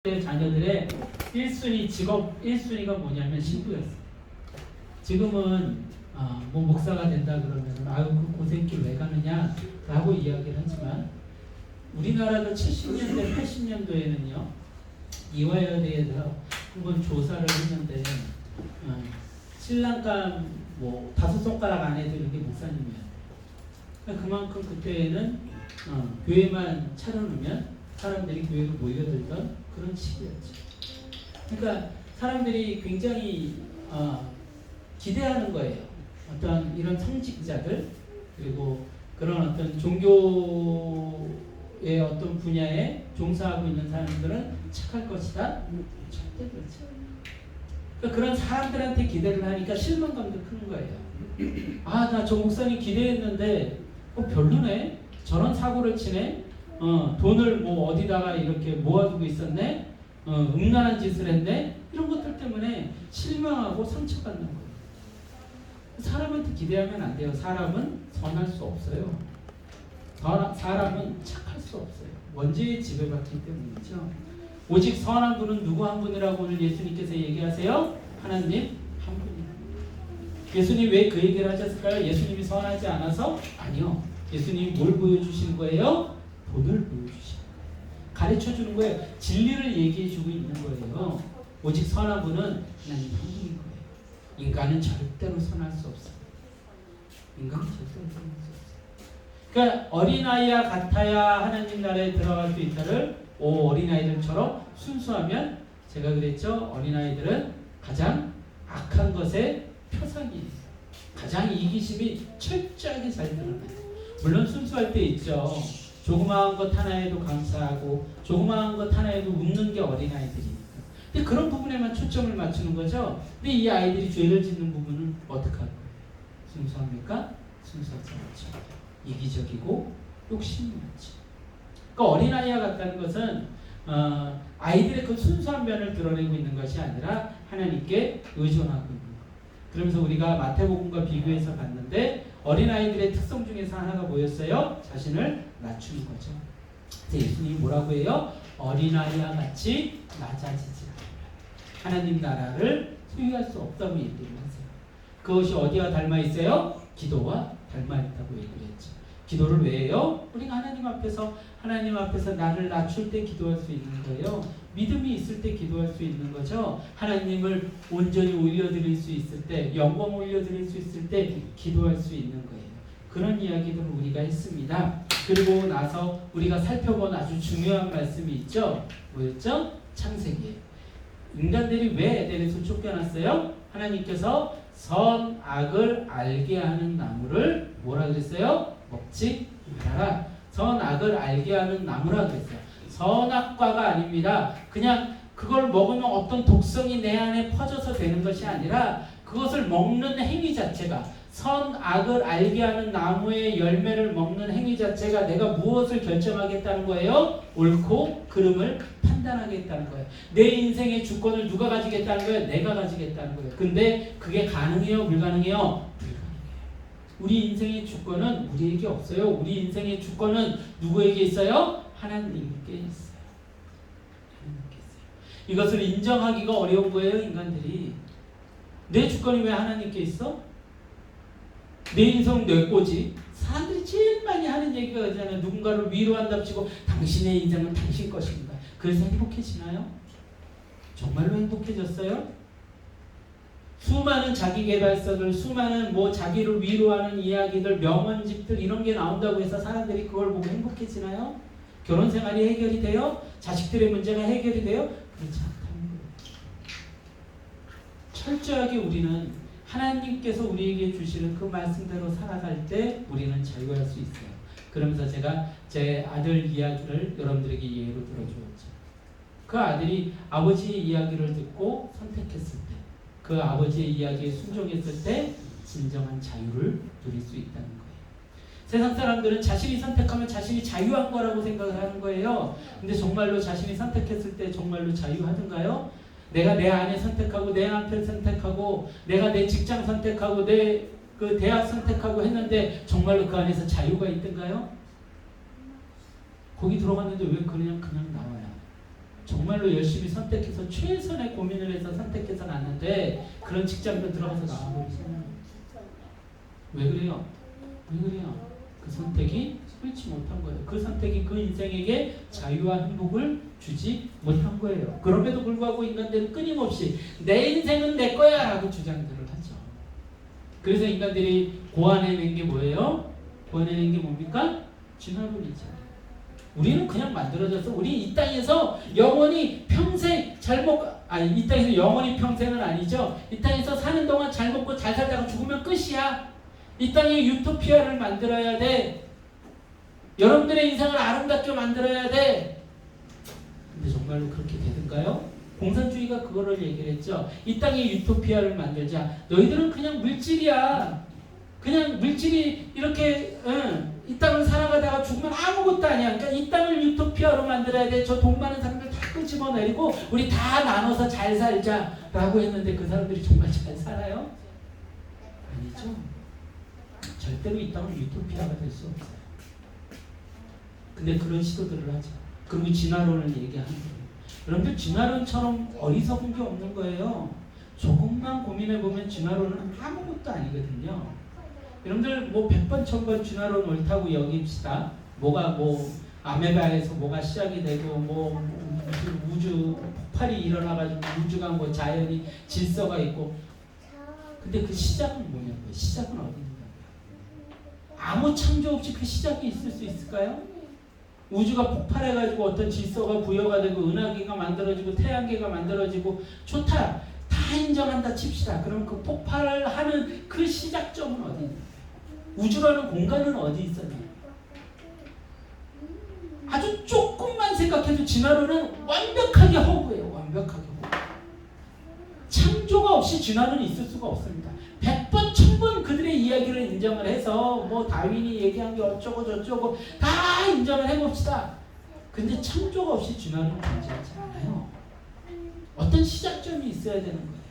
자녀들의 1순위 직업 1순위가 뭐냐면 신부였어. 지금은 뭐 목사가 된다 그러면 아유 그 고생길 왜 가느냐 라고 이야기를 하지만 우리나라도 70년대 80년도에는요 이화여대에 대해서 한번 조사를 했는데 신랑감 뭐 5손가락 안에도 이렇게 목사님이었대. 그러니까 그만큼 그때에는 교회만 차려놓으면 사람들이 교회로 모여들던 그런 시기였죠. 그러니까 사람들이 굉장히 기대하는 거예요. 어떤 이런 성직자들 그리고 그런 어떤 종교의 어떤 분야에 종사하고 있는 사람들은 착할 것이다. 절대 그렇지 않아요. 그러니까 그런 사람들한테 기대를 하니까 실망감도 크는 거예요. 나 저 목사님 기대했는데 별로네. 저런 사고를 치네. 돈을 뭐 어디다가 이렇게 모아두고 있었네. 음란한 짓을 했네. 이런 것들 때문에 실망하고 상처받는 거예요. 사람한테 기대하면 안 돼요. 사람은 선할 수 없어요. 사람은 착할 수 없어요. 원죄에 지배받기 때문이죠. 오직 선한 분은 누구 한 분이라고 오늘 예수님께서 얘기하세요? 하나님 한 분입니다. 예수님 왜 그 얘기를 하셨을까요? 예수님이 선하지 않아서? 아니요. 예수님이 뭘 보여주시는 거예요? 본을 보여주시는 거예요. 가르쳐주는 거예요. 진리를 얘기해주고 있는 거예요. 오직 선한 분은 하나님 한 분인 거예요. 인간은 절대로 선할 수 없어요. 인간은 절대로 선할 수 없어요. 그러니까 어린아이와 같아야 하나님 나라에 들어갈 수 있다를 어린아이들처럼 순수하면 제가 그랬죠. 어린아이들은 가장 악한 것의 표상이에요. 가장 이기심이 철저하게 잘 드러나요. 물론 순수할 때 있죠. 조그마한 것 하나에도 감사하고 조그마한 것 하나에도 웃는 게 어린아이들이니까. 근데 그런 부분에만 초점을 맞추는 거죠. 근데 이 아이들이 죄를 짓는 부분은 어떻게 할 거예요? 순수합니까? 순수하지 않죠. 이기적이고 욕심이 많죠. 그러니까 어린아이와 같다는 것은 아이들의 그 순수한 면을 드러내고 있는 것이 아니라 하나님께 의존하고 있는 것. 그러면서 우리가 마태복음과 비교해서 봤는데 어린아이들의 특성 중에서 하나가 뭐였어요? 자신을 낮추는 거죠. 예수님이 뭐라고 해요? 어린아이와 같이 낮아지지라. 하나님 나라를 소유할 수 없다고 얘기를 하세요. 그것이 어디와 닮아 있어요? 기도와 닮아 있다고 얘기를 했죠. 기도를 왜 해요? 우리가 하나님 앞에서 나를 낮출 때 기도할 수 있는 거예요. 믿음이 있을 때 기도할 수 있는 거죠. 하나님을 온전히 올려드릴 수 있을 때, 영광 올려드릴 수 있을 때 기도할 수 있는 거예요. 그런 이야기들을 우리가 했습니다. 그리고 나서 우리가 살펴본 아주 중요한 말씀이 있죠. 뭐였죠? 창세기에. 인간들이 왜 에덴에서 쫓겨났어요? 하나님께서 선악을 알게 하는 나무를 뭐라 그랬어요? 먹지 말아라. 선악을 알게 하는 나무라 그랬어요. 선악과가 아닙니다. 그냥 그걸 먹으면 어떤 독성이 내 안에 퍼져서 되는 것이 아니라 그것을 먹는 행위 자체가 선악을 알게 하는 나무의 열매를 먹는 행위 자체가 내가 무엇을 결정하겠다는 거예요? 옳고 그름을 판단하겠다는 거예요. 내 인생의 주권을 누가 가지겠다는 거예요? 내가 가지겠다는 거예요. 근데 그게 가능해요? 불가능해요? 우리 인생의 주권은 우리에게 없어요. 우리 인생의 주권은 누구에게 있어요? 하나님께 있어요. 하나님께 있어요. 이것을 인정하기가 어려운 거예요, 인간들이. 내 주권이 왜 하나님께 있어? 내 인생은 내 거지. 사람들이 제일 많이 하는 얘기가 있잖아요. 누군가를 위로한답시고 당신의 인생은 당신 것입니다. 그래서 행복해지나요? 정말로 행복해졌어요? 수많은 자기계발서들, 수많은 자기를 위로하는 이야기들, 명언집들 이런 게 나온다고 해서 사람들이 그걸 보고 행복해지나요? 결혼 생활이 해결이 돼요? 자식들의 문제가 해결이 돼요? 그렇지 않다는 거예요. 철저하게 우리는 하나님께서 우리에게 주시는 그 말씀대로 살아갈 때 우리는 자유할 수 있어요. 그러면서 제가 제 아들 이야기를 여러분들에게 예로 들어주었죠. 그 아들이 아버지의 이야기를 듣고 선택했을 때 그 아버지의 이야기에 순종했을 때 진정한 자유를 누릴 수 있다는 거예요. 세상 사람들은 자신이 선택하면 자신이 자유한 거라고 생각을 하는 거예요. 근데 정말로 자신이 선택했을 때 정말로 자유하던가요? 내가 내 아내 선택하고 내 남편 선택하고 내가 내 직장 선택하고 내 그 대학 선택하고 했는데 정말로 그 안에서 자유가 있던가요? 거기 들어갔는데 왜 그냥 나와요? 정말로 열심히 선택해서 최선의 고민을 해서 선택해서 났는데 그런 직장도 들어가서 나와버리잖아요. 왜 그래요? 왜 그래요? 그 선택이 옳지 못한 거예요. 그 선택이 그 인생에게 자유와 행복을 주지 못한 거예요. 그럼에도 불구하고 인간들은 끊임없이 내 인생은 내 거야 라고 주장들을 하죠. 그래서 인간들이 고안해낸 게 뭐예요? 고안해낸 게 뭡니까? 진화론이죠. 우리는 그냥 만들어져서 우리 이 땅에서 영원히 평생 이 땅에서 영원히 평생은 아니죠. 이 땅에서 사는 동안 잘 먹고 잘 살다가 죽으면 끝이야. 이 땅에 유토피아를 만들어야 돼. 여러분들의 인생을 아름답게 만들어야 돼. 근데 정말로 그렇게 되던가요? 공산주의가 그거를 얘기를 했죠. 이 땅에 유토피아를 만들자. 너희들은 그냥 물질이야. 그냥 물질이 이렇게 이 땅을 살아가다가 죽으면 아무것도 아니야. 그러니까 이 땅을 유토피아로 만들어야 돼. 저 돈 많은 사람들 다 끄집어내리고 우리 다 나눠서 잘 살자라고 했는데 그 사람들이 정말 잘 살아요? 아니죠. 절대로 이 땅은 유토피아가 될 수 없어요. 근데 그런 시도들을 하죠. 그리고 진화론을 얘기하는 거예요. 여러분들 진화론처럼 어리석은 게 없는 거예요. 조금만 고민해보면 진화론은 아무것도 아니거든요. 여러분들 뭐 100번 1000번 진화론 옳다고 여깁시다. 뭐가 아메바에서 뭐가 시작이 되고 우주 폭발이 일어나가지고 우주가 자연이 질서가 있고 근데 그 시작은 뭐냐고요? 시작은 어디 있는 거예요? 아무 창조 없이 그 시작이 있을 수 있을까요? 우주가 폭발해가지고 어떤 질서가 부여가 되고 은하계가 만들어지고 태양계가 만들어지고 좋다. 다 인정한다 칩시다. 그럼 그 폭발을 하는 그 시작점은 어디 있는 거예요? 우주라는 공간은 어디 있었나요? 아주 조금만 생각해도 진화론은 완벽하게 허구예요. 완벽하게 허구. 창조가 없이 진화론이 있을 수가 없습니다. 100번 1000번 그들의 이야기를 인정을 해서 다윈이 얘기한 게 어쩌고 저쩌고 다 인정을 해봅시다. 근데 창조가 없이 진화론은 존재하지 않아요. 어떤 시작점이 있어야 되는 거예요.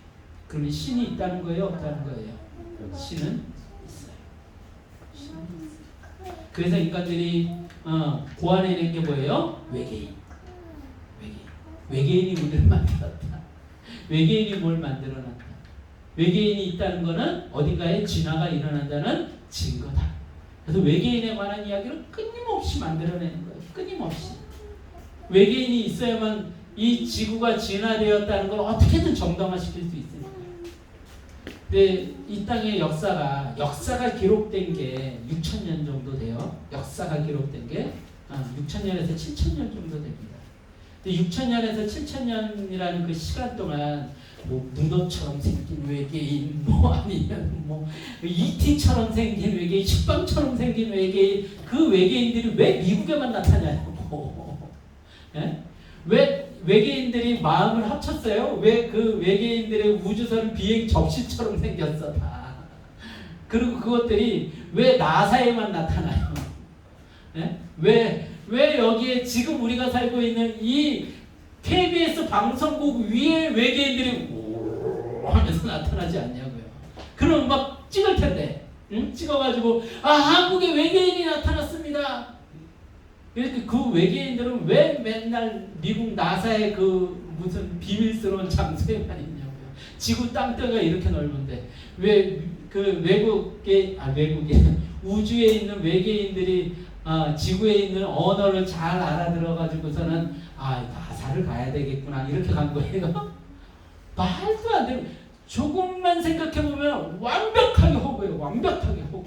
그러면 신이 있다는 거예요? 없다는 거예요? 신은 있어요. 신은 있어요. 그래서 인간들이 고안해낸 게 뭐예요? 외계인. 외계인이 우리를 만들었다. 외계인이 뭘 만들어놨다. 외계인이 있다는 것은 어딘가에 진화가 일어난다는 증거다. 그래서 외계인에 관한 이야기를 끊임없이 만들어내는 거예요. 끊임없이. 외계인이 있어야만 이 지구가 진화되었다는 걸 어떻게든 정당화시킬 수 있습니다. 근데 이 땅의 역사가 기록된 게 6000년 정도 돼요. 역사가 기록된 게 6000년에서 7000년 정도 됩니다. 근데 6000년에서 7000년이라는 그 시간 동안 문어처럼 생긴 외계인, 아니면 ET처럼 생긴 외계인, 식빵처럼 생긴 외계인, 그 외계인들이 왜 미국에만 나타나냐고. 예? 왜 외계인들이 마음을 합쳤어요? 왜 그 외계인들의 우주선 비행 접시처럼 생겼어 다. 그리고 그것들이 왜 나사에만 나타나요? 예? 왜 여기에 지금 우리가 살고 있는 이 KBS 방송국 위에 외계인들이 오 하면서 나타나지 않냐고요. 그럼 막 찍을 텐데, 찍어가지고 한국에 외계인이 나타났습니다. 이렇게 그 외계인들은 왜 맨날 미국 나사의 그 무슨 비밀스러운 장소에만 있냐고요. 지구 땅덩이가 이렇게 넓은데 왜 그 외국에 우주에 있는 외계인들이 지구에 있는 언어를 잘 알아들어가지고서는 나사를 가야 되겠구나 이렇게 간 거예요. 말도 안 되는. 조금만 생각해보면 완벽하게 허구예요. 완벽하게 허구.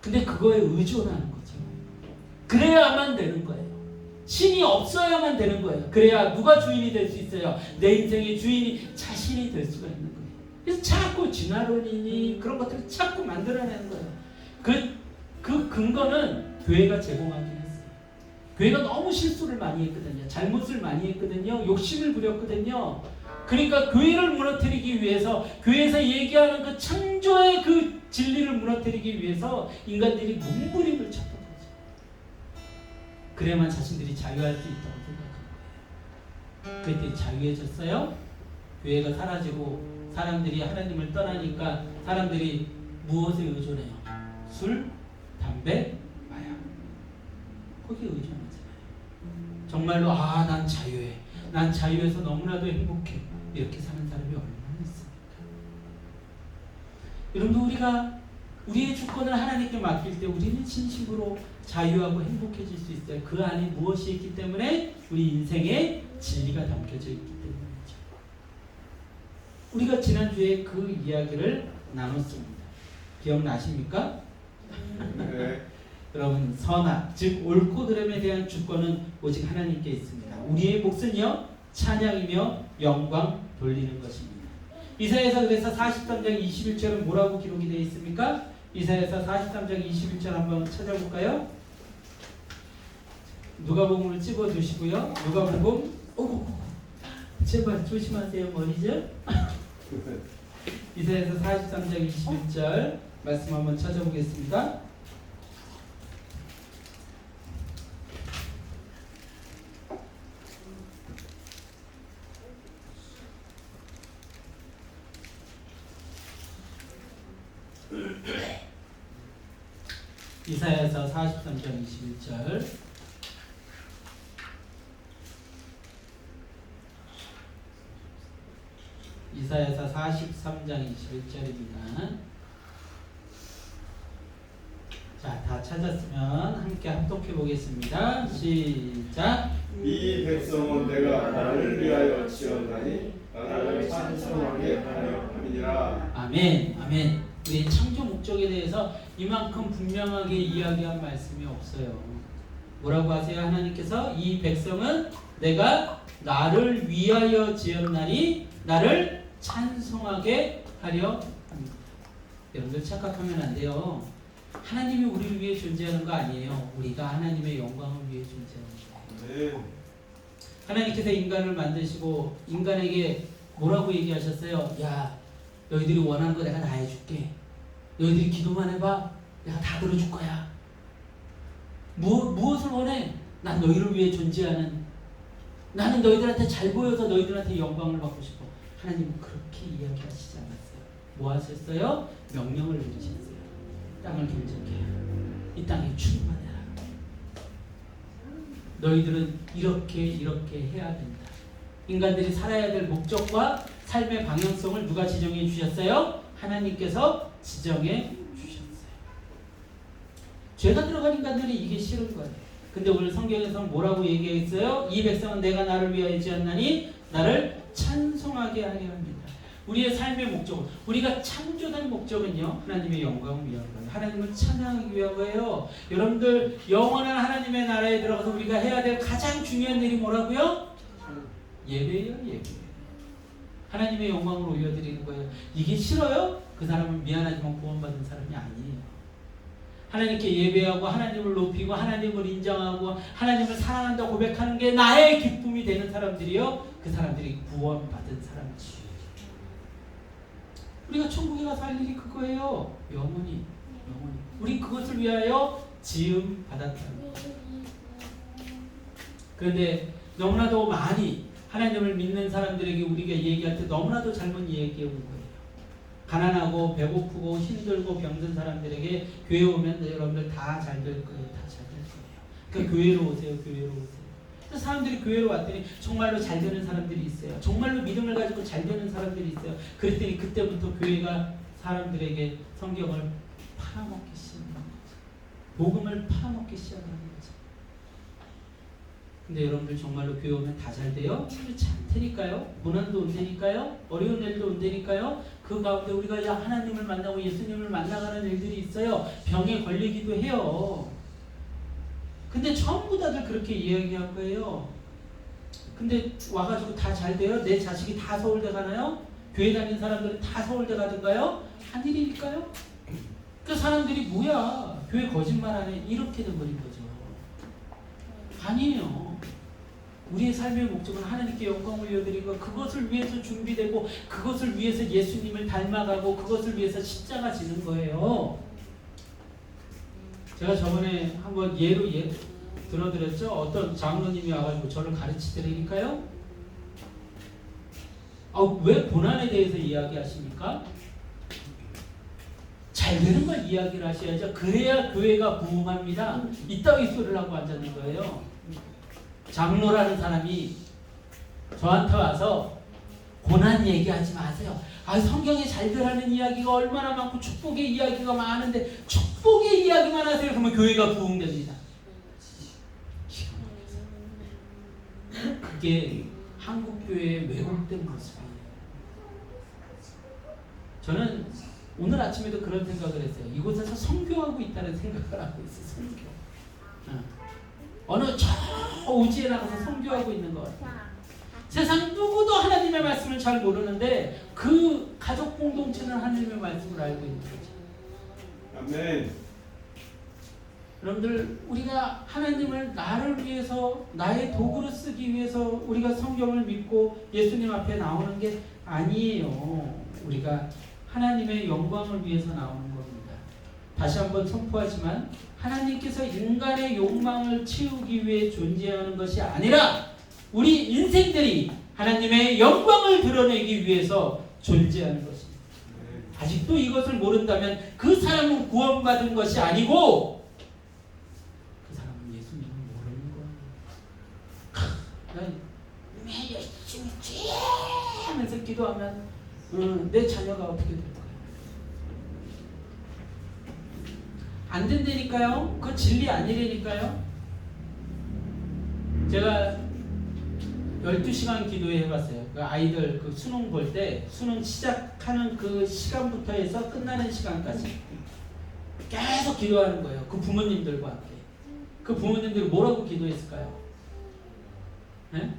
근데 그거에 의존하는 거죠. 그래야만 되는 거예요. 신이 없어야만 되는 거예요. 그래야 누가 주인이 될 수 있어요? 내 인생의 주인이 자신이 될 수가 있는 거예요. 그래서 자꾸 진화론이니 그런 것들을 자꾸 만들어내는 거예요. 그 근거는 교회가 제공하긴 했어요. 교회가 너무 실수를 많이 했거든요. 잘못을 많이 했거든요. 욕심을 부렸거든요. 그러니까 교회를 무너뜨리기 위해서, 교회에서 얘기하는 그 창조의 그 진리를 무너뜨리기 위해서 인간들이 몸부림을 쳤던 거죠. 그래야만 자신들이 자유할 수 있다고 생각한 거예요. 그때 자유해졌어요. 교회가 사라지고 사람들이 하나님을 떠나니까 사람들이 무엇에 의존해요? 술, 담배, 마약. 거기에 의존하잖아요. 정말로 난 자유해. 난 자유해서 너무나도 행복해. 이렇게 사는 사람이 얼마나 있습니까? 여러분도 우리가 우리의 주권을 하나님께 맡길 때 우리는 진심으로 자유하고 행복해질 수 있어요. 그 안에 무엇이 있기 때문에? 우리 인생에 진리가 담겨져 있기 때문이죠. 우리가 지난주에 그 이야기를 나눴습니다. 기억나십니까? 네. 여러분, 선악, 즉 옳고 그름에 대한 주권은 오직 하나님께 있습니다. 우리의 몫은요, 찬양이며 영광 돌리는 것입니다. 이사야서 그래서 43장 21절은 뭐라고 기록이 되어 있습니까? 이사야서 43장 21절 한번 찾아볼까요? 누가복음을 찍어주시고요. 누가복음, 제발 조심하세요. 머리죠? 이사야서 43장 21절 말씀 한번 찾아보겠습니다. 이사야서 43장 21절 이사야서 43장 21절입니다. 자, 다 찾았으면 함께 합독해 보겠습니다. 시작. 이 백성은 내가 나를 위하여 지었나니 나를 찬송하게 하려 함이니라. 아멘. 아멘. 우리 창조 목적에 대해서 이만큼 분명하게 이야기한 말씀이 없어요. 뭐라고 하세요? 하나님께서 이 백성은 내가 나를 위하여 지었나니 나를 찬송하게 하려 합니다. 여러분들 착각하면 안 돼요. 하나님이 우리를 위해 존재하는 거 아니에요. 우리가 하나님의 영광을 위해 존재하는 거예요. 하나님께서 인간을 만드시고 인간에게 뭐라고 얘기하셨어요? 야, 너희들이 원하는 거 내가 다 해줄게. 너희들이 기도만 해봐. 내가 다 들어줄 거야. 무엇을 원해? 난 너희를 위해 존재하는, 나는 너희들한테 잘 보여서 너희들한테 영광을 받고 싶어. 하나님은 그렇게 이야기하시지 않았어요. 뭐 하셨어요? 명령을 내리셨어요. 땅을 경작해. 이 땅에 충만해라. 너희들은 이렇게 해야 된다. 인간들이 살아야 될 목적과 삶의 방향성을 누가 지정해 주셨어요? 하나님께서 지정해 주셨어요. 죄가 들어간 인간들이 이게 싫은 거예요. 근데 오늘 성경에서 뭐라고 얘기했어요? 이 백성은 내가 나를 위하여 지었나니 나를 찬송하게 하려 합니다. 우리의 삶의 목적은, 우리가 창조된 목적은요, 하나님의 영광을 위한 거예요. 하나님을 찬양하기 위한 거예요. 여러분들, 영원한 하나님의 나라에 들어가서 우리가 해야 될 가장 중요한 일이 뭐라고요? 예배예요, 예배. 하나님의 영광을 올려드리는 거예요. 이게 싫어요? 그 사람은 미안하지만 구원받은 사람이 아니에요. 하나님께 예배하고 하나님을 높이고 하나님을 인정하고 하나님을 사랑한다 고백하는 게 나의 기쁨이 되는 사람들이요, 그 사람들이 구원받은 사람이지. 우리가 천국에 가서 할 일이 그거예요. 영원히. 우리 그것을 위하여 지음 받았다는 거예요. 그런데 너무나도 많이 하나님을 믿는 사람들에게 우리가 얘기할 때 너무나도 잘못 얘기해 온 거예요. 가난하고 배고프고 힘들고 병든 사람들에게 교회 오면 여러분들 다 잘 될 거예요. 다 잘 될 거예요. 그러니까 교회로 오세요. 교회로 오세요. 사람들이 교회로 왔더니 정말로 잘 되는 사람들이 있어요. 정말로 믿음을 가지고 잘 되는 사람들이 있어요. 그랬더니 그때부터 교회가 사람들에게 성경을 팔아먹기 시작하는 거죠. 복음을 팔아먹기 시작하는 거죠. 근데 여러분들 정말로 교회 오면 다 잘 돼요? 그렇지 않다니까요. 고난도 온다니까요. 어려운 일도 온다니까요. 그 가운데 우리가 하나님을 만나고 예수님을 만나가는 일들이 있어요. 병에 걸리기도 해요. 근데 전부 다들 그렇게 이야기한 거예요. 근데 와가지고 다 잘 돼요? 내 자식이 다 서울대 가나요? 교회 다니는 사람들은 다 서울대 가든가요? 아니니까요. 그 사람들이 뭐야, 교회 거짓말하네, 이렇게 돼버린 거죠. 아니에요. 우리의 삶의 목적은 하나님께 영광을 올려드리고 그것을 위해서 준비되고 그것을 위해서 예수님을 닮아가고 그것을 위해서 십자가 지는 거예요. 제가 저번에 한번 예로 들어드렸죠. 어떤 장로님이 와가지고 저를 가르치더라니까요. 왜 고난에 대해서 이야기하십니까? 잘 되는 걸 이야기를 하셔야죠. 그래야 교회가 부흥합니다. 이따위 소리를 하고 앉았는 거예요. 장로라는 사람이 저한테 와서 고난 얘기하지 마세요. 성경에 잘들 하는 이야기가 얼마나 많고 축복의 이야기가 많은데 축복의 이야기만 하세요. 그러면 교회가 부흥됩니다. 그게 한국교회의 왜곡된 모습이에요. 저는 오늘 아침에도 그런 생각을 했어요. 이곳에서 선교하고 있다는 생각을 하고 있어요. 선교. 어느 저 오지에 나가서 선교하고 있는 것 같아요. 세상 누구도 하나님의 말씀을 잘 모르는데 그 가족 공동체는 하나님의 말씀을 알고 있는 거죠. 아멘. 여러분들, 우리가 하나님을 나를 위해서, 나의 도구로 쓰기 위해서 우리가 성경을 믿고 예수님 앞에 나오는 게 아니에요. 우리가 하나님의 영광을 위해서 나오는 겁니다. 다시 한번 선포하지만 하나님께서 인간의 욕망을 채우기 위해 존재하는 것이 아니라 우리 인생들이 하나님의 영광을 드러내기 위해서 존재하는 것입니다. 아직도 이것을 모른다면 그 사람은 구원받은 것이 아니고 그 사람은 예수님을 모르는 거예요. 난 열심히 하면서 기도하면 내 자녀가 어떻게 될까요? 안 된다니까요. 그 진리 아니라니까요. 제가 12시간 기도해봤어요. 그 아이들 그 수능 볼 때 수능 시작하는 그 시간부터 해서 끝나는 시간까지 계속 기도하는 거예요. 그 부모님들과 함께. 그 부모님들이 뭐라고 기도했을까요? 네?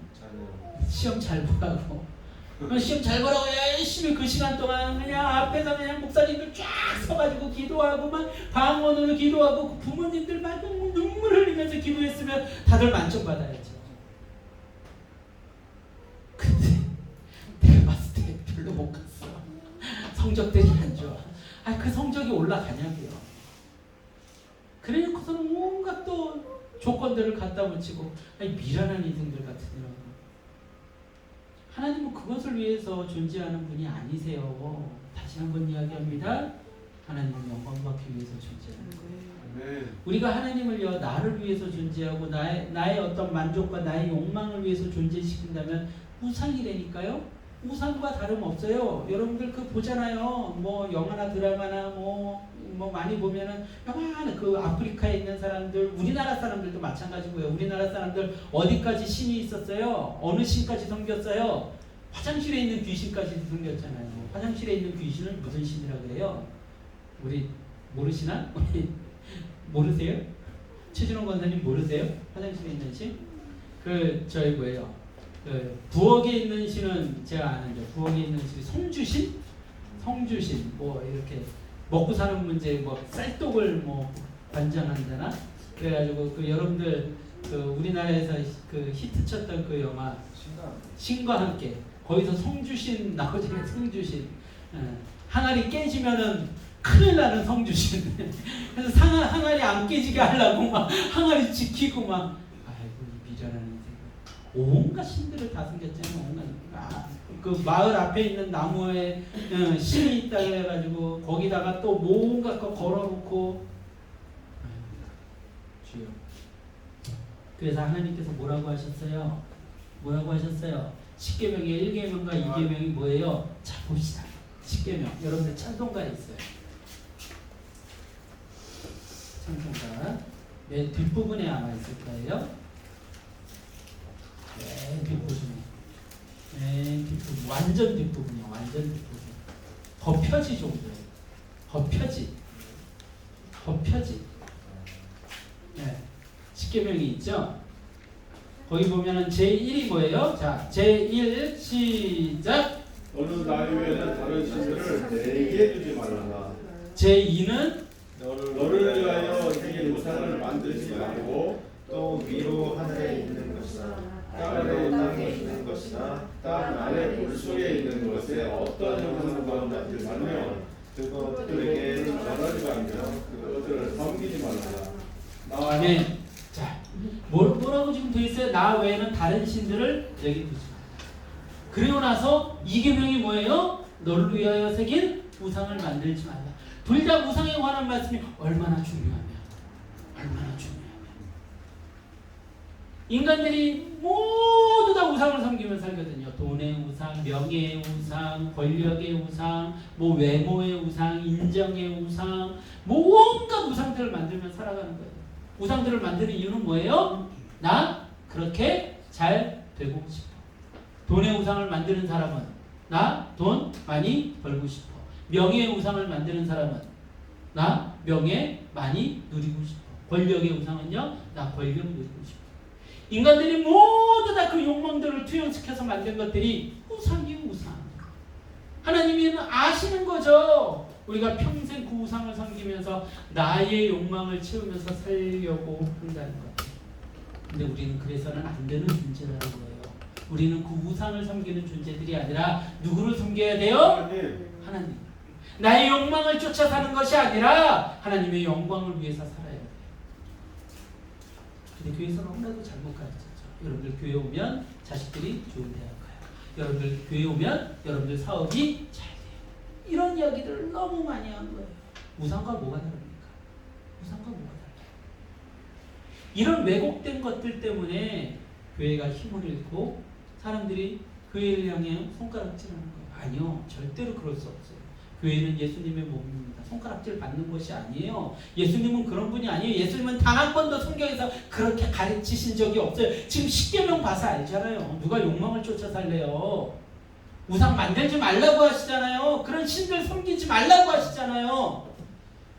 시험 잘 보라고. 시험 잘 보라고 열심히 그 시간 동안 그냥 앞에서 그냥 목사님들 쫙 서가지고 기도하고 막 방언으로 기도하고 그 부모님들 막 눈물 흘리면서 기도했으면 다들 만점 받아야죠. 근데 내가 봤을 때 별로 못 갔어. 성적들이 안 좋아. 그 성적이 올라가냐고요. 그래놓고서는 온갖 또 조건들을 갖다 붙이고 미련한 인생들 같으더라고. 하나님은 그것을 위해서 존재하는 분이 아니세요. 다시 한번 이야기합니다. 하나님은 영광받기 위해서 존재하는 거예요. 우리가 하나님을요, 나를 위해서 존재하고 나의 어떤 만족과 나의 욕망을 위해서 존재시킨다면 우상이라니까요. 우상과 다름없어요. 여러분들 그 보잖아요. 뭐 영화나 드라마나 뭐 많이 보면은 영화는 그 아프리카에 있는 사람들, 우리나라 사람들도 마찬가지고요. 우리나라 사람들 어디까지 신이 있었어요? 어느 신까지 섬겼어요? 화장실에 있는 귀신까지 섬겼잖아요. 화장실에 있는 귀신은 무슨 신이라고 해요? 우리 모르시나? 모르세요? 최진호 권사님 모르세요? 화장실에 있는 신? 저희 뭐예요? 부엌에 있는 신은 제가 아는데, 부엌에 있는 신이 성주신? 성주신 뭐 이렇게 먹고 사는 문제 뭐 쌀떡을 뭐 관장한다나. 그래가지고 그 여러분들 그 우리나라에서 그 히트쳤던 그 영화 신과 함께 거기서 성주신 나오잖아요. 성주신. 항아리 깨지면은 큰일 나는 성주신. 그래서 항아리 안 깨지게 하려고 막 항아리 지키고 막. 아이고 미련한 인생. 온갖 신들을 다 숨겼잖아요. 온갖. 그 마을 앞에 있는 나무에 신이 있다 그래가지고 거기다가 또 뭔가 거 걸어놓고. 주여. 그래서 하나님께서 뭐라고 하셨어요? 뭐라고 하셨어요? 10계명의 1계명과 2계명이 뭐예요? 자 봅시다. 10계명. 여러분들 찬송가에 있어요. 찬송가. 맨 뒷부분에 아마 있을 거예요. 맨 뒷부분에. 맨 뒷부분. 완전 뒷부분이요. 완전 뒷부분. 겉펴지 정도예요. 겉펴지. 겉펴지. 네. 10계명이 있죠? 거기 보면은 제1이 뭐예요? 자, 제1 시작. 너는 나의 외에는 다른 신들을 내게 두지 말라. 제2는 너를 위하여 이 우상을 만들지 말고 또 위로 하늘에 있는 것이나 땅 아래 아래 땅에 있는 것이나 땅 아래 물 속에 있는 것에 어떤 형상과 만들지 말며 그것들에게 절하지 말며 그것들을 섬기지 말라. 아멘. 자, 뭐라고 지금 되어 있어요? 나 외에는 다른 신들을 여기 두지 말라. 그리고 나서 2계명이 뭐예요? 너를 위하여 새긴 우상을 만들지 말라. 둘 다 우상에 관한 말씀이 얼마나 중요하면 인간들이 모두 다 우상을 섬기며 살거든요. 돈의 우상, 명예의 우상, 권력의 우상, 뭐 외모의 우상, 인정의 우상, 뭐 온갖 우상들을 만들며 살아가는 거예요. 우상들을 만드는 이유는 뭐예요? 나 그렇게 잘 되고 싶어. 돈의 우상을 만드는 사람은 나 돈 많이 벌고 싶어. 명예의 우상을 만드는 사람은 나 명예 많이 누리고 싶어. 권력의 우상은요, 나 권력 누리고 싶어. 인간들이 모두 다 그 욕망들을 투영시켜서 만든 것들이 우상이 우상. 하나님이 아시는 거죠. 우리가 평생 그 우상을 섬기면서 나의 욕망을 채우면서 살려고 한다는 것. 근데 우리는 그래서는 안 되는 존재라는 거예요. 우리는 그 우상을 섬기는 존재들이 아니라 누구를 섬겨야 돼요? 하나님. 나의 욕망을 쫓아 사는 것이 아니라 하나님의 영광을 위해서 살아야 돼요. 근데 교회에서 너무나도 잘못 가르쳤죠. 여러분들 교회 오면 자식들이 좋은 대학 가요. 여러분들 교회 오면 여러분들 사업이 잘 돼요. 이런 이야기들을 너무 많이 한 거예요. 우상과 뭐가 다릅니까? 우상과 뭐가 달라요? 이런 왜곡된 것들 때문에 교회가 힘을 잃고 사람들이 교회를 향해 손가락질하는 거예요. 아니요, 절대로 그럴 수 없어요. 교회는 예수님의 몸입니다. 손가락질 받는 것이 아니에요. 예수님은 그런 분이 아니에요. 예수님은 단 한 번도 성경에서 그렇게 가르치신 적이 없어요. 지금 십계명 봐서 알잖아요. 누가 욕망을 쫓아 살래요? 우상 만들지 말라고 하시잖아요. 그런 신들 섬기지 말라고 하시잖아요.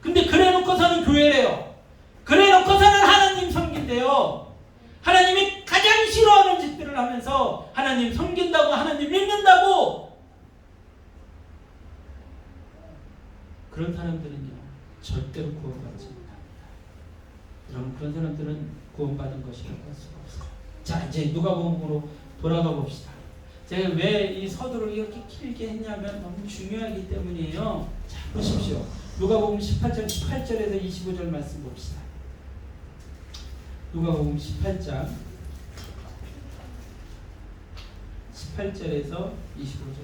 근데 그래놓고서는 교회래요. 그래놓고서는 하나님 섬긴대요. 하나님이 가장 싫어하는 짓들을 하면서 하나님 섬긴다고, 하나님 믿는다고. 그런 사람들은요, 절대로 구원받지 못합니다. 여러분, 그런 사람들은 구원받은 것이라고 할 수가 없어요. 자, 이제 누가복음으로 돌아가 봅시다. 제가 왜 이 서두를 이렇게 길게 했냐면 너무 중요하기 때문이에요. 자, 보십시오. 누가복음 18장 18절에서 25절 말씀 봅시다. 누가복음 18장 18절에서 25절.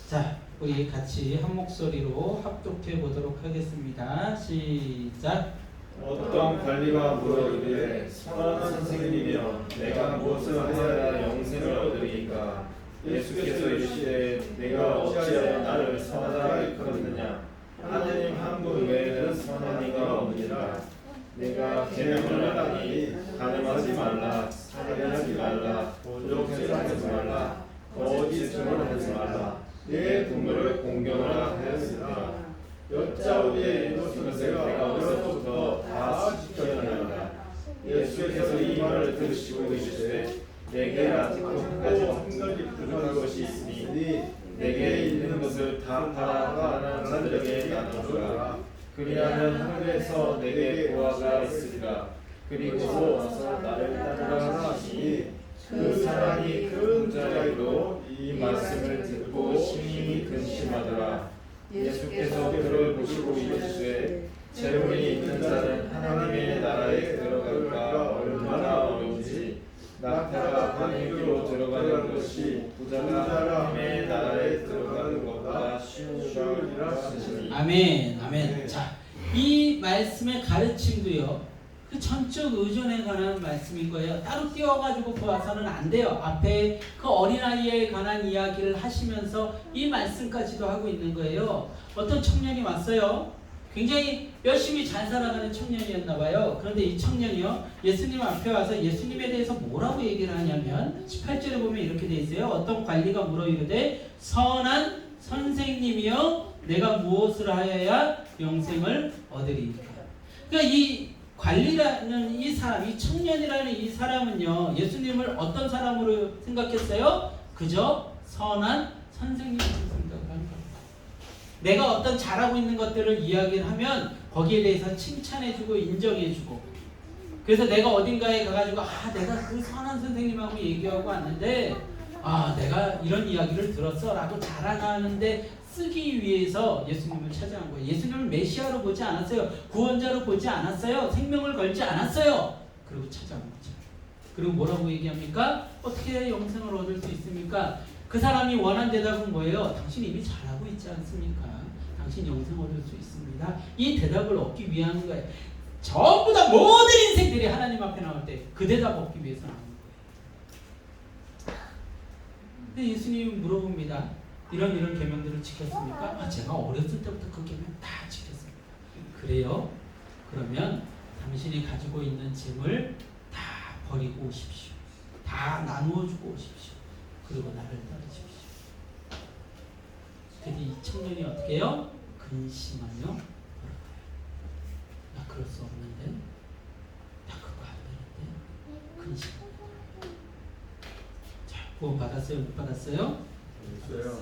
자, 우리 같이 한 목소리로 합독해 보도록 하겠습니다. 시작. 어떤 관리가 물어 이르되 선한 선생님이여 내가 무엇을 하여야 영생을 얻으리이까 예수께서 이르시되 내가 어찌하여 나를 선하다 일컫느냐 하느님 한 분 외에는 선한 이가 없느니라 내가 계명을 하니 간음하지 말라 살인하지 말라 도적질하지 말라 거짓을 하지 말라 내 부모를 공경하라 하였으나 여짜오되 이것은 내가 어려서부터 다 지켜다녔다. 예수께서 이 말을 들으시고 이르시되 내게 아직도 한 가지 부족한 것이 있으니 내게 있는 것을 다 팔아 가난한 자들에게 나눠주라. 그리하면 하늘에서 내게 보화가 있으리라. 그리고 와서 나를 따르라 하시니 그 사람이 그 부자에도 이 말씀을 듣고 심히 근심하더라. 예수께서 그를 보시고 이르시되 재물이 있는 자는 하나님의 나라에 들어가기가 얼마나 어려운지 낙타가 바늘기로 들어가는 것이 부자가 하나님의 나라에 들어가는 것보다 쉬우리라 하시니. 아멘, 아멘. 자, 이 말씀의 가르침도요, 그 전적 의존에 관한 말씀인 거예요. 따로 띄워가지고 보아서는 안 돼요. 앞에 그 어린아이에 관한 이야기를 하시면서 이 말씀까지도 하고 있는 거예요. 어떤 청년이 왔어요. 굉장히 열심히 잘 살아가는 청년이었나 봐요. 그런데 이 청년이요, 예수님 앞에 와서 예수님에 대해서 뭐라고 얘기를 하냐면 18절에 보면 이렇게 돼 있어요. 어떤 관리가 물어 이르되 선한 선생님이여 내가 무엇을 하여야 영생을 얻으리이까. 그러니까 이 관리라는 이 사람, 이 청년이라는 이 사람은요, 예수님을 어떤 사람으로 생각했어요? 그저 선한 선생님으로 생각을 한 겁니다. 내가 어떤 잘하고 있는 것들을 이야기를 하면 거기에 대해서 칭찬해주고 인정해주고, 그래서 내가 어딘가에 가가지고 내가 그 선한 선생님하고 얘기하고 왔는데 내가 이런 이야기를 들었어 라고 자랑하는데 쓰기 위해서 예수님을 찾아간 거예요. 예수님을 메시아로 보지 않았어요. 구원자로 보지 않았어요. 생명을 걸지 않았어요. 그리고 찾아온 거죠. 그리고 뭐라고 얘기합니까? 어떻게 해야 영생을 얻을 수 있습니까? 그 사람이 원한 대답은 뭐예요? 당신 이미 잘하고 있지 않습니까? 당신 영생 얻을 수 있습니다. 이 대답을 얻기 위한 거예요. 전부 다 모든 인생들이 하나님 앞에 나올 때 그 대답 얻기 위해서 나오는 거예요. 근데 예수님이 물어봅니다. 이런 계명들을 지켰습니까? 아, 제가 어렸을 때부터 그 계명 다 지켰습니다. 그래요? 그러면 당신이 가지고 있는 짐을 다 버리고 오십시오. 다 나누어 주고 오십시오. 그리고 나를 따르십시오. 그때 이 청년이 어떻게 해요? 근심하며 걸어가요. 나 그럴 수 없는데, 나 그거 안 되는데, 근심하며 걸어가요. 자, 구원 받았어요? 못 받았어요? 있어요.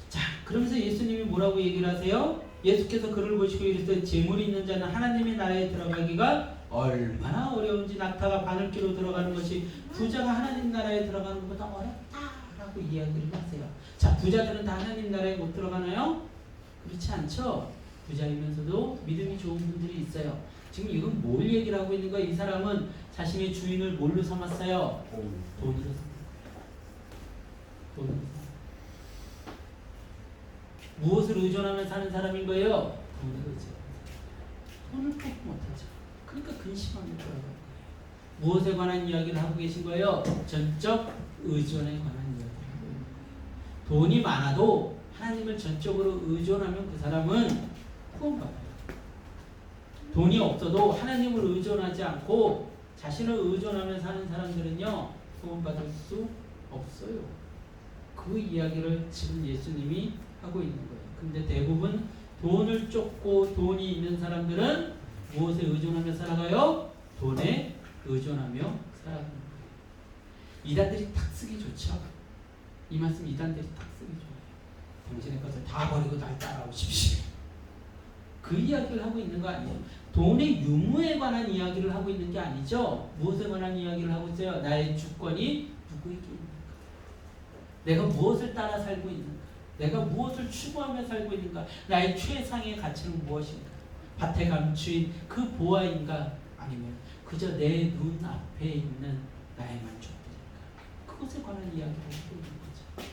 자, 그러면서 예수님이 뭐라고 얘기를 하세요? 예수께서 그를 보시고 이르시되 재물이 있는 자는 하나님의 나라에 들어가기가 얼마나 어려운지 낙타가 바늘기로 들어가는 것이 부자가 하나님 나라에 들어가는 것보다 어렵다라고 이야기를 하세요. 자, 부자들은 다 하나님 나라에 못 들어가나요? 그렇지 않죠. 부자이면서도 믿음이 좋은 분들이 있어요. 지금 이건 뭘 얘기를 하고 있는 거야? 이 사람은 자신의 주인을 뭘로 삼았어요? 돈으로 삼은 거예요. 돈으로 삼은 거예요. 무엇을 의존하며 사는 사람인 거예요? 돈을 의존하며. 돈을 꼭 못하죠. 그러니까 근심하며 돌아가는 거예요. 무엇에 관한 이야기를 하고 계신 거예요? 전적 의존에 관한 이야기를 하고 있는 거예요. 돈이 많아도 하나님을 전적으로 의존하면 그 사람은 구원받아요. 돈이 없어도 하나님을 의존하지 않고 자신을 의존하며 사는 사람들은요, 구원받을 수 없어요. 그 이야기를 지금 예수님이 하고 있는 거예요. 근데 대부분 돈을 쫓고 돈이 있는 사람들은 무엇에 의존하며 살아가요? 돈에 의존하며 살아가는 거예요. 이단들이 탁 쓰기 좋죠. 이 말씀 이단들이 탁 쓰기 좋아요. 당신의 것을 다 버리고 날 따라오십시오. 그 이야기를 하고 있는 거 아니에요. 돈의 유무에 관한 이야기를 하고 있는 게 아니죠. 무엇에 관한 이야기를 하고 있어요? 나의 주권이 누구에게 있는가? 내가 무엇을 따라 살고 있는가? 내가 무엇을 추구하며 살고 있는가? 나의 최상의 가치는 무엇인가? 밭에 감추인 그 보아인가? 아니면 그저 내 눈 앞에 있는 나의 만족들인가? 그것에 관한 이야기를 하고 있는 거죠.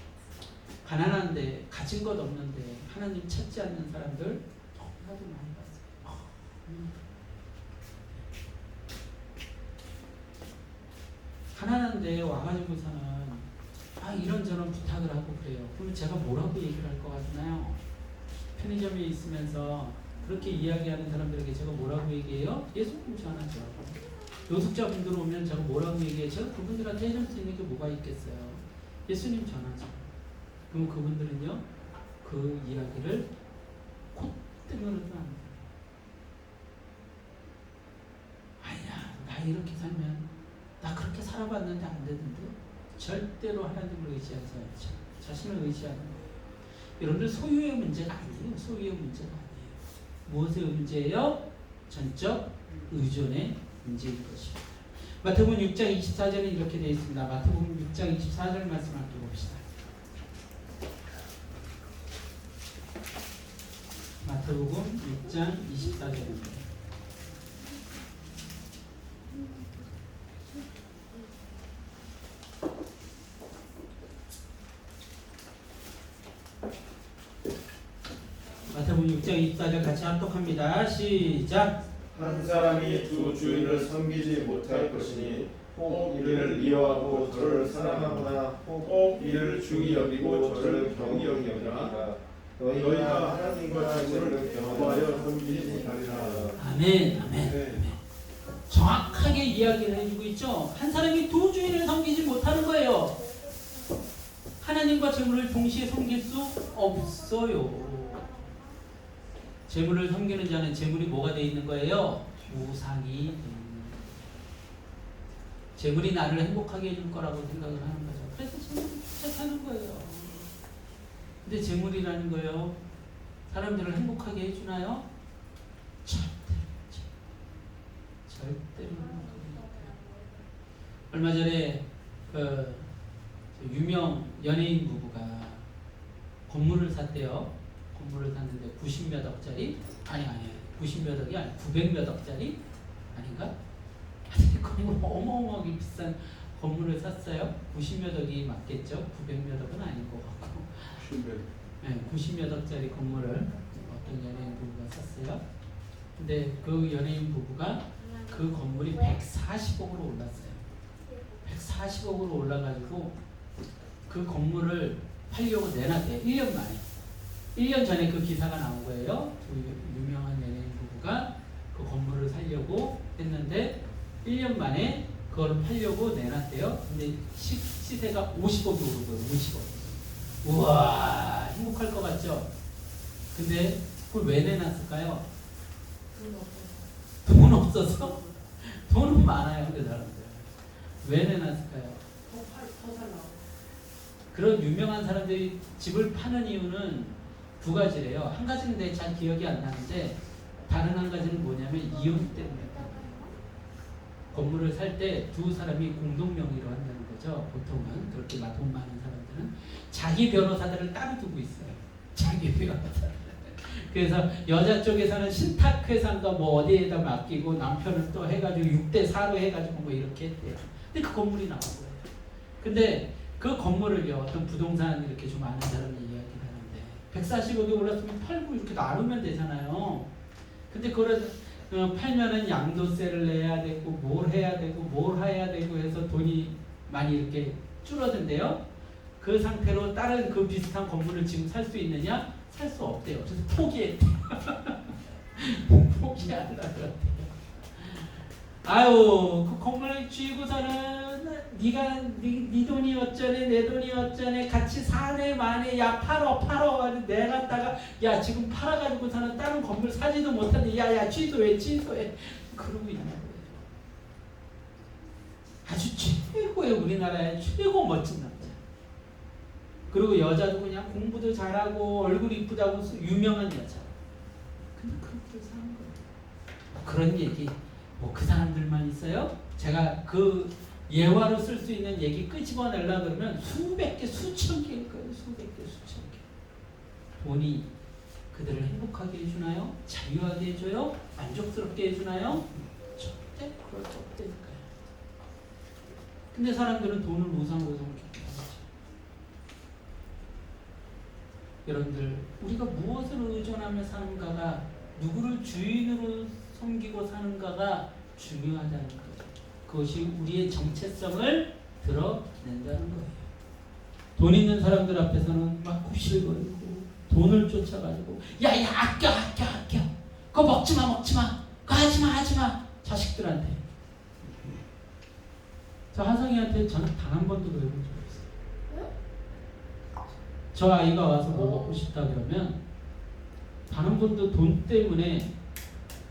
가난한데 가진 것 없는데 하나님 찾지 않는 사람들 너무나도 많이 봤어요. 가난한데 와가지고서는 이런저런 부탁을 하고 그래요. 그러면 제가 뭐라고 얘기를 할 것 같나요? 편의점에 있으면서 그렇게 이야기하는 사람들에게 제가 뭐라고 얘기해요? 예수님 전하죠. 노숙자분들 오면 제가 뭐라고 얘기해요? 제가 그분들한테 해줄 수 있는 게 뭐가 있겠어요? 예수님 전하죠. 그럼 그분들은요, 그 이야기를 콧등으로도 안 돼요. 아니야, 나 이렇게 살면 나 그렇게 살아봤는데 안 되는데. 절대로 하나님을 의지하지 않죠. 자신을 의지하는 거예요. 여러분들 소유의 문제가 아니에요. 소유의 문제가 아니에요. 무엇의 문제예요? 전적 의존의 문제인 것입니다. 마태복음 6장 24절에 이렇게 되어 있습니다. 마태복음 6장 24절 말씀 함께 봅시다. 마태복음 6장 24절입니다. 마태복음 6장 24절 같이 합독합니다. 시작. 한 사람이 두 주인을 섬기지 못할 것이니 혹 이를 미워하고 저를 사랑하거나 혹 이를 중히 여기고 저를 경히 여기거나 너희가 하나님과 재물을 경하여 섬기지 못하리라. 아멘, 아멘, 아멘. 정확하게 이야기를 해주고 있죠. 한 사람이 두 주인을 섬기지 못하는 거예요. 하나님과 재물을 동시에 섬길 수 없어요. 재물을 섬기는 자는 재물이 뭐가 되어 있는 거예요? 우상이 되어 있는 거예요. 재물이 나를 행복하게 해줄 거라고 생각을 하는 거죠. 그래서 재물을 쫓아가는 거예요. 근데 재물이라는 거요, 사람들을 행복하게 해주나요? 절대로 얼마 전에 그 유명 연예인 부부가 건물을 샀대요. 건물을 샀는데 90몇 억짜리? 아니 90몇 억이 아니 900몇 억짜리? 아닌가? 아니 건물 어마어마하게 비싼 건물을 샀어요. 90몇 억이 맞겠죠? 900몇 억은 아닌 것 같고 90몇 억짜리 건물을 어떤 연예인 부부가 샀어요. 근데 그 연예인 부부가 그 건물이 140억으로 올랐어요. 140억으로 올라가지고 그 건물을 팔려고 내놨대요. 1년 만에. 1년 전에 그 기사가 나온 거예요. 그 유명한 연예인 부부가 그 건물을 살려고 했는데 1년 만에 그걸 팔려고 내놨대요. 근데 시세가 50억이 오른 거예요. 50억. 우와, 행복할 것 같죠? 근데 그걸 왜 내놨을까요? 돈 없어서? 돈은 많아요, 그 사람들. 왜 내놨을까요? 그런 유명한 사람들이 집을 파는 이유는 두 가지래요. 한 가지는 내 잘 기억이 안 나는데 다른 한 가지는 뭐냐면 이혼 때문에. 건물을 살 때 두 사람이 공동 명의로 한다는 거죠. 보통은 그렇게 돈 많은 사람들은 자기 변호사들을 따로 두고 있어요. 자기 변호사들. 그래서 여자 쪽에서는 신탁회사인가 뭐 어디에다 맡기고 남편은 또 해가지고 6대4로 해가지고 뭐 이렇게 했대요. 근데 그 건물이 나온 거예요. 근데 그 건물을요, 어떤 부동산 이렇게 좀 아는 사람이 이야기를 하는데 140억이 올랐으면 팔고 이렇게 나누면 되잖아요. 근데 그걸 팔면은 양도세를 내야 되고 뭘 해야 되고 뭘 해야 되고 해서 돈이 많이 이렇게 줄어든대요. 그 상태로 다른 그 비슷한 건물을 지금 살 수 있느냐? 살 수 없대요. 그래서 포기했대요. 포기하더라고요. 아유, 그 건물을 쥐고서는 네 돈이 어쩌네 내 돈이 어쩌네 같이 사네 마네 야 팔어 내놨다가 야 지금 팔아가지고서는 다른 건물 사지도 못하는데 야야 취소해 그러고 있는 거예요. 아주 최고의 우리나라의 최고 멋진 남자. 그리고 여자도 그냥 공부도 잘하고 얼굴 이쁘다고 유명한 여자. 근데 그렇게 사는 거예요. 그런 얘기 뭐 그 사람들만 있어요? 제가 그 예화로 쓸 수 있는 얘기 끄집어내려고 그러면 수백 개, 수천 개일 거예요. 수백 개, 수천 개. 돈이 그들을 행복하게 해주나요? 자유하게 해줘요? 만족스럽게 해주나요? 절대 그럴 수 없다니까요. 근데 사람들은 돈을 우상으로 좋게 하죠. 여러분들, 우리가 무엇을 의존하며 사는가가, 누구를 주인으로 섬기고 사는가가 중요하다는 거예요. 그것이 우리의 정체성을 드러낸다는 거예요. 돈 있는 사람들 앞에서는 막 굽실거리고 돈을 쫓아가지고 야야 아껴 그거 먹지마 그거 하지마 자식들한테. 저 하성이한테 저는 단 한 번도 그래본 적 없어요. 저 아이가 와서 뭐 먹고 싶다 그러면 단 한 번도 돈 때문에,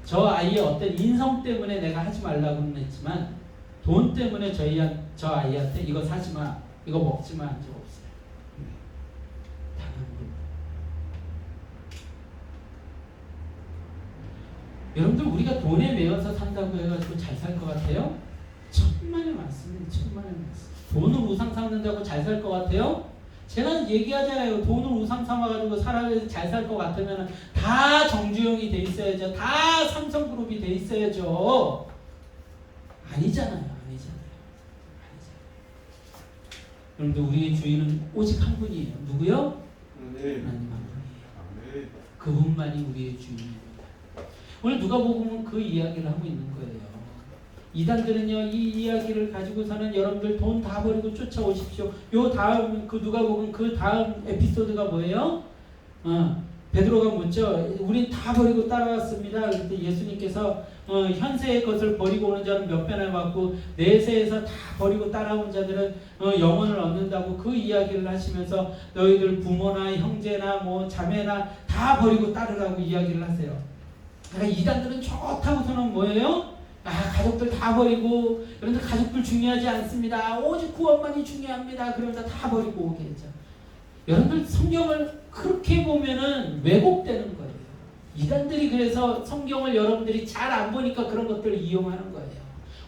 저 아이의 어떤 인성 때문에 내가 하지 말라고는 했지만 돈 때문에 저 아이한테 이거 사지마, 이거 먹지마 한 적 없어요. 단 한 번. 여러분들, 우리가 돈에 매여서 산다고 해가지고 잘 살 것 같아요? 천만의 말씀이에요. 천만의 말씀. 돈을 우상 삼는다고 잘 살 것 같아요? 제가 얘기하잖아요. 돈을 우상 삼아가지고 잘 살 것 같으면 다 정주영이 돼 있어야죠. 다 삼성그룹이 돼 있어야죠. 아니잖아요. 여러분들, 우리의 주인은 오직 한 분이에요. 누구요? 하나님 한 분이에요. 그분만이 우리의 주인입니다. 오늘 누가복음은 그 이야기를 하고 있는 거예요. 이단들은요, 이 이야기를 가지고서는 여러분들 돈 다 버리고 쫓아오십시오. 요 다음, 그 누가복음 그 다음 에피소드가 뭐예요? 베드로가 묻죠. 우린 다 버리고 따라왔습니다. 그때 예수님께서 현세의 것을 버리고 오는 자는 몇 배나 받고 내세에서 다 버리고 따라온 자들은 영혼을 얻는다고 그 이야기를 하시면서 너희들 부모나 형제나 뭐 자매나 다 버리고 따르라고 이야기를 하세요. 그러니까 이단들은 좋다고서는 뭐예요? 가족들 다 버리고, 여러분들 가족들 중요하지 않습니다. 오직 구원만이 중요합니다. 그러면서 다 버리고 오게 했죠. 여러분들, 성경을 그렇게 보면은 왜곡되는 거예요. 이단들이 그래서 성경을 여러분들이 잘 안 보니까 그런 것들을 이용하는 거예요.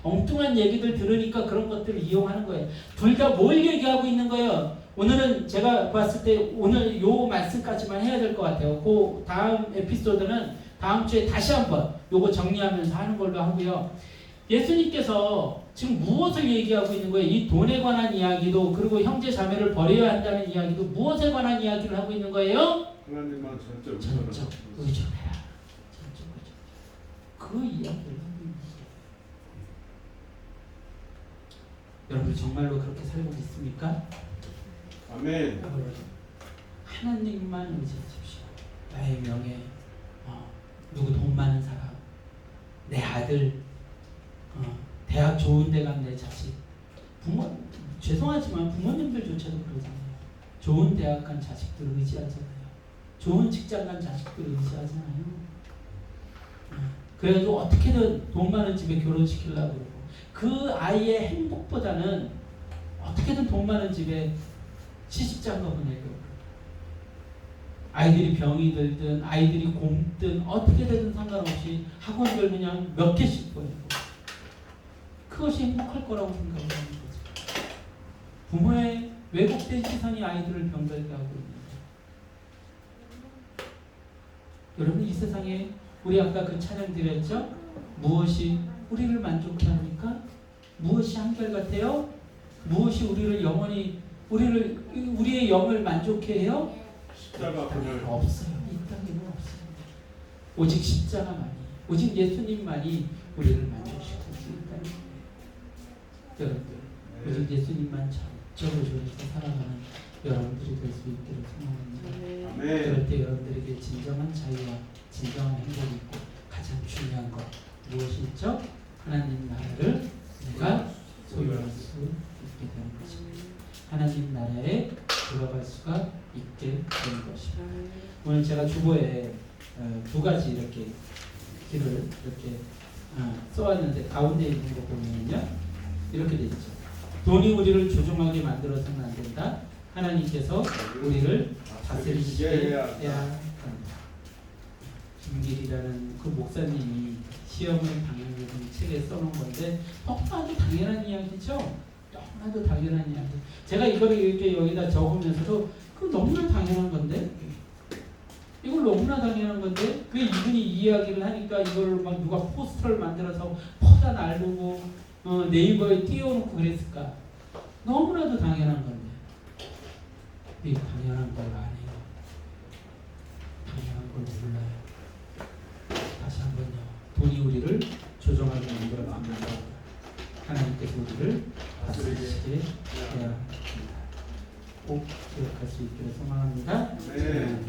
엉뚱한 얘기들 들으니까 그런 것들을 이용하는 거예요. 둘 다 뭘 얘기하고 있는 거예요? 오늘은 제가 봤을 때 오늘 요 말씀까지만 해야 될 것 같아요. 그 다음 에피소드는 다음 주에 다시 한번 요거 정리하면서 하는 걸로 하고요. 예수님께서 지금 무엇을 얘기하고 있는 거예요? 이 돈에 관한 이야기도, 그리고 형제 자매를 버려야 한다는 이야기도 무엇에 관한 이야기를 하고 있는 거예요? 하나님만 전적 의존해라. 전적 의존. 그 이야기를 하고 있는 거예요. 여러분 정말로 그렇게 살고 있습니까? 아멘. 하나님만 의지하십시오. 나의 명예, 누구 돈 많은 사람, 내 아들, 대학 좋은 데 간 내 자식. 죄송하지만 부모님들조차도 그러잖아요. 좋은 대학 간 자식들을 의지하잖아요. 좋은 직장 간 자식들을 의지하잖아요. 그래도 어떻게든 돈 많은 집에 결혼시키려고 그러고, 그 아이의 행복보다는 어떻게든 돈 많은 집에 시집장가 보내려고 그러고, 아이들이 병이 들든 아이들이 곰든 어떻게 되든 상관없이 학원들 그냥 몇 개씩 보내고, 그것이 행복할 거라고 생각을 하는 거죠. 부모의 왜곡된 시선이 아이들을 병들게 하고 있는 거예요. 여러분 이 세상에 우리 아까 그 찬양 드렸죠? 무엇이 우리를 만족해 합니까? 무엇이 한결같아요? 무엇이 우리를 영원히 우리의 영을 만족해 해요? 십자가 그늘. 없어요. 이 땅에는 없어요. 오직 십자가만이, 오직 예수님만이 우리를 만족시킬 수 있다는 거예요. 여러분들, 오직 예수님만 전적으로 조해서 살아가는 여러분들이 될 수 있기를 소망합니다. 아멘. 그럴 때 여러분들에게 진정한 자유와 진정한 행복이 있고, 가장 중요한 것 무엇이 있죠? 하나님 나라를 내가 소유할 수 있게 되는 것입니다. 하나님 나라에 들어갈 수가 있게 되는 것입니다. 오늘 제가 주보에 두 가지 이렇게 길을 이렇게 써왔는데, 가운데 있는 거 보면요 이렇게 돼 있죠. 돈이 우리를 조종하게 만들어서는 안 된다. 하나님께서 우리를 다스리시게 해야 한다. 김길이라는 그 목사님이 시험을 당연히 책에 써놓은 건데 너무나도 당연한 이야기죠. 너무나도 당연한 이야기. 제가 이거를 이렇게 여기다 적으면서도 그 너무나 당연한 건데, 이걸 너무나 당연한 건데 왜 이분이 이 이야기를 하니까 이걸 막 누가 포스터를 만들어서 퍼다 날르고 네이버에 띄워놓고 그랬을까? 너무나도 당연한 건데 이 당연한 걸 안 해요. 당연한 걸 몰라요. 다시 한번요. 돈이 우리를 조종하게 만들어 만든다. 하나님께서 우리를 다스리시게 해야 합니다. 꼭 기억할 수 있기를 소망합니다. 네.